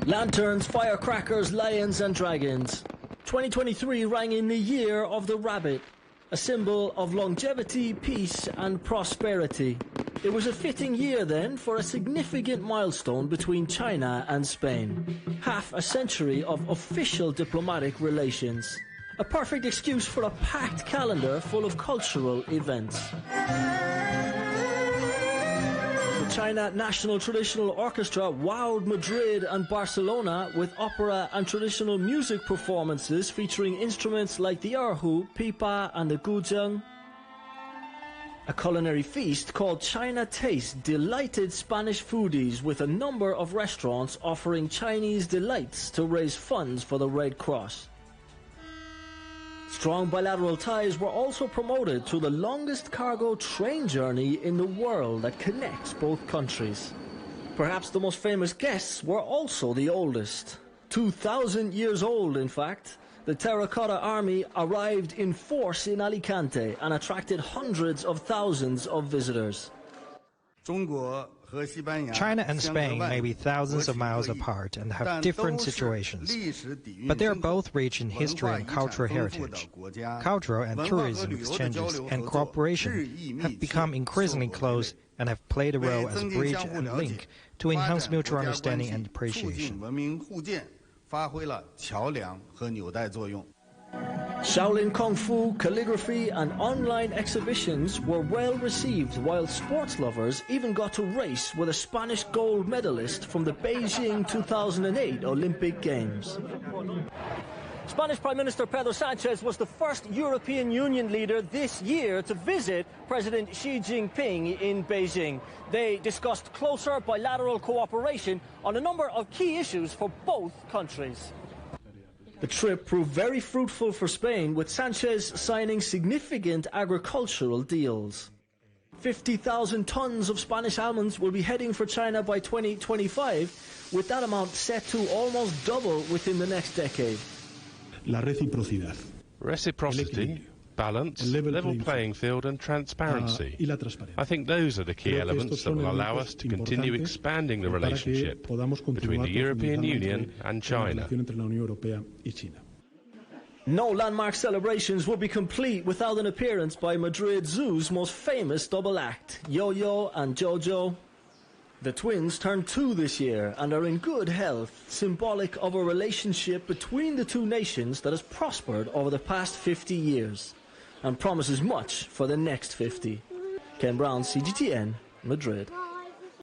Lanterns, firecrackers, lions and dragons. 2023 rang in the year of the rabbit, a symbol of longevity, peace and prosperity. It was a fitting year then for a significant milestone between China and Spain. Half a century of official diplomatic relations. A perfect excuse for a packed calendar full of cultural events. The China National Traditional Orchestra wowed Madrid and Barcelona with opera and traditional music performances featuring instruments like the erhu, pipa and the guzheng. A culinary feast called China Taste delighted Spanish foodies with a number of restaurants offering Chinese delights to raise funds for the Red Cross. Strong bilateral ties were also promoted to the longest cargo train journey in the world that connects both countries. Perhaps the most famous guests were also the oldest. 2,000 years old, in fact. The Terracotta Army arrived in force in Alicante and attracted hundreds of thousands of visitors. China and Spain may be thousands of miles apart and have different situations, but they are both rich in history and cultural heritage. Cultural and tourism exchanges and cooperation have become increasingly close and have played a role as a bridge and link to enhance mutual understanding and appreciation. Shaolin Kung Fu, calligraphy and online exhibitions were well received, while sports lovers even got to race with a Spanish gold medalist from the Beijing 2008 Olympic Games. Spanish Prime Minister Pedro Sanchez was the first European Union leader this year to visit President Xi Jinping in Beijing. They discussed closer bilateral cooperation on a number of key issues for both countries. The trip proved very fruitful for Spain, with Sanchez signing significant agricultural deals. 50,000 tons of Spanish almonds will be heading for China by 2025, with that amount set to almost double within the next decade. Reciprocity, balance, level playing field and transparency. I think those are the key elements that will allow us to continue expanding the relationship between the European Union and China. No landmark celebrations will be complete without an appearance by Madrid Zoo's most famous double act, Yo-Yo and Jojo. The twins turned 2 this year and are in good health, symbolic of a relationship between the two nations that has prospered over the past 50 years. And promises much for the next 50. Ken Browne, CGTN, Madrid.